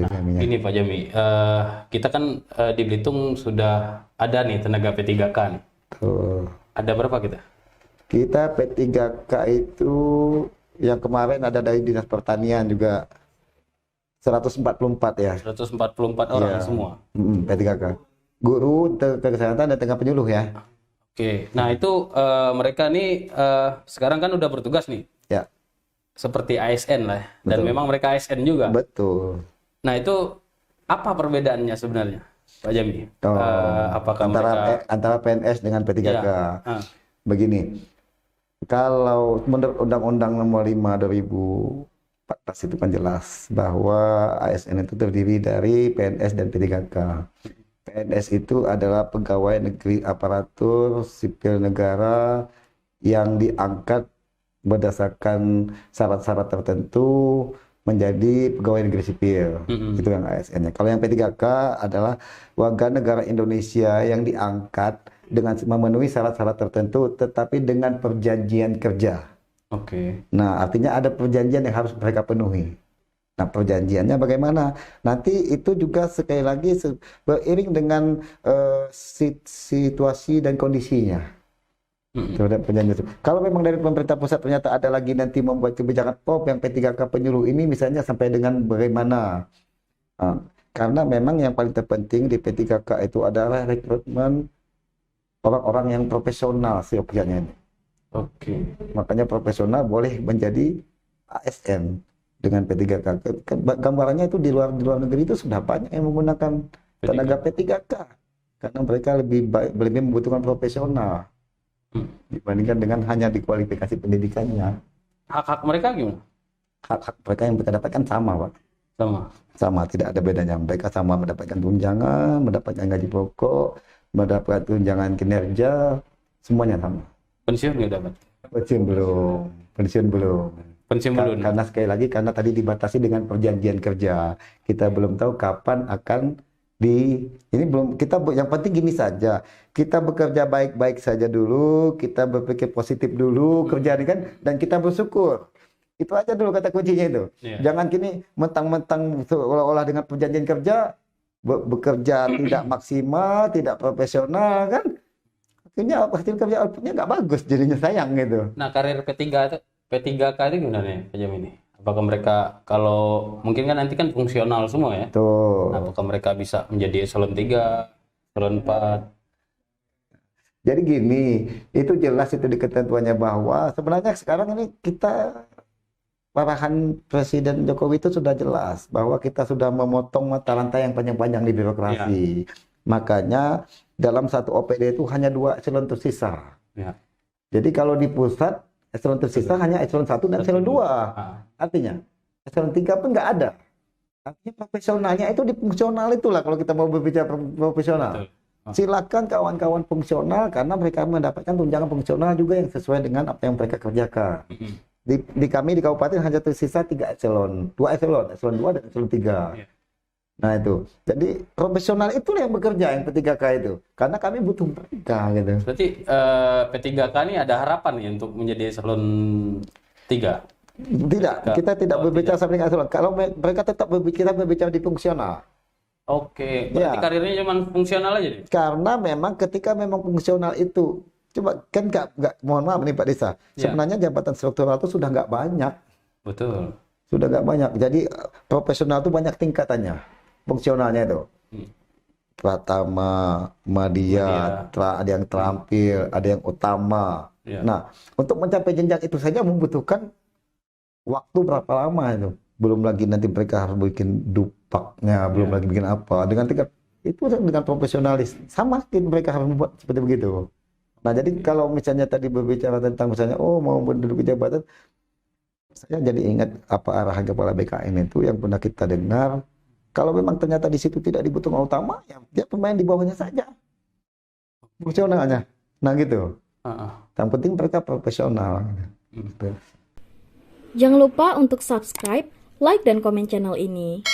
Nah, ini Pak Jami, kita kan di Belitung sudah ada nih tenaga P3K nih. Tuh. Ada berapa kita? Kita P3K itu yang kemarin ada dari Dinas Pertanian juga 144 ya. 144 orang Iya. semua. P3K. Guru, kesehatan, dan tenaga penyuluh ya. Oke, nah itu mereka nih sekarang kan udah bertugas nih, Ya, seperti ASN lah, dan betul. memang mereka ASN juga. Betul. Nah itu apa perbedaannya sebenarnya, Pak Jami? Oh, Apakah antara mereka antara PNS dengan P3K. ya, Begini, kalau menurut Undang-Undang Nomor 5 2014 itu kan jelas bahwa ASN itu terdiri dari PNS dan P3K. PNS itu adalah pegawai negeri aparatur sipil negara yang diangkat berdasarkan syarat-syarat tertentu menjadi pegawai negeri sipil. Itu yang ASN-nya. Kalau yang P3K adalah warga negara Indonesia yang diangkat dengan memenuhi syarat-syarat tertentu tetapi dengan perjanjian kerja. Oke. Nah, artinya ada perjanjian yang harus mereka penuhi. Nah, perjanjiannya bagaimana? Nanti itu juga sekali lagi beriring dengan situasi dan kondisinya. Terhadap perjanjian itu. Kalau memang dari pemerintah pusat ternyata ada lagi nanti membuat kebijakan POP yang P3K penyuluh ini misalnya sampai dengan bagaimana? Karena memang yang paling terpenting di P3K itu adalah rekrutmen orang-orang yang profesional seyogyanya ini. Oke. Makanya profesional boleh menjadi ASN dengan P3K. Gambarannya itu di luar negeri itu sudah banyak yang menggunakan tenaga P3K karena mereka lebih membutuhkan profesional dibandingkan dengan hanya di kualifikasi pendidikannya. Hak-hak mereka gimana? Hak-hak mereka yang mereka dapatkan sama, Pak. Sama. Tidak ada bedanya. Mereka sama mendapatkan tunjangan, mendapatkan gaji pokok, mendapatkan tunjangan kinerja, semuanya sama. Pensiun nggak dapat? Pensiun belum. Karena sekali lagi karena tadi dibatasi dengan perjanjian kerja. Kita belum tahu kapan akan ini belum kita yang penting gini saja. Kita bekerja baik-baik saja dulu, kita berpikir positif dulu kerja ini kan dan kita bersyukur. Itu aja dulu kata kuncinya itu. Jangan kini mentang-mentang seolah-olah dengan perjanjian kerja bekerja tidak maksimal, tidak profesional kan. Akhirnya hasil kerja outputnya nggak bagus, jadinya sayang gitu. Nah, karir P3K itu gimana nih, Pak Jam ini? Apakah mereka kalau mungkin kan nanti kan fungsional semua ya? Tuh. Nah, apakah mereka bisa menjadi eselon 3, eselon 4? Jadi gini, itu jelas itu di ketentuannya bahwa sebenarnya sekarang ini kita arahan Presiden Jokowi itu sudah jelas bahwa kita sudah memotong mata rantai yang panjang-panjang di birokrasi. Makanya dalam satu OPD itu hanya 2 eselon tersisa. Jadi kalau di pusat eselon tersisa hanya eselon 1 dan eselon 2. Artinya eselon 3 pun nggak ada. Artinya profesionalnya itu di fungsional itulah kalau kita mau berbicara profesional. Silakan kawan-kawan fungsional karena mereka mendapatkan tunjangan fungsional juga yang sesuai dengan apa yang mereka kerjakan. Di kami di kabupaten hanya tersisa 3 eselon, 2 eselon, eselon 2 dan eselon 3. Nah itu, jadi profesional itulah yang bekerja yang P3K itu, karena kami butuh mereka gitu. Berarti P3K ini ada harapan nih untuk menjadi eselon 3? Tidak, kita tidak berbicara sampai dengan eselon. Kalau mereka tetap berbicara di fungsional. Oke, berarti karirnya cuma fungsional aja nih? Karena memang ketika memang fungsional itu, coba kan nggak, mohon maaf nih Pak Desa, sebenarnya jabatan struktural itu sudah nggak banyak. Betul. Sudah nggak banyak. Jadi profesional itu banyak tingkatannya. Fungsionalnya itu pratama, madya, ada yang terampil, ada yang utama. Nah, untuk mencapai jenjang itu saja membutuhkan waktu berapa lama itu? Belum lagi nanti mereka harus bikin dupaknya, belum lagi bikin apa. Dengan tingkat itu dengan profesionalis sama mereka harus membuat seperti begitu. Nah, jadi kalau misalnya tadi berbicara tentang misalnya mau menduduki jabatan, saya jadi ingat apa arahan kepala BKN itu yang pernah kita dengar. Kalau memang ternyata di situ tidak dibutuhkan utama, ya dia pemain di bawahnya saja. Fungsionalnya. Nah gitu. Yang penting mereka profesional. Jangan lupa untuk subscribe, like, dan komen channel ini.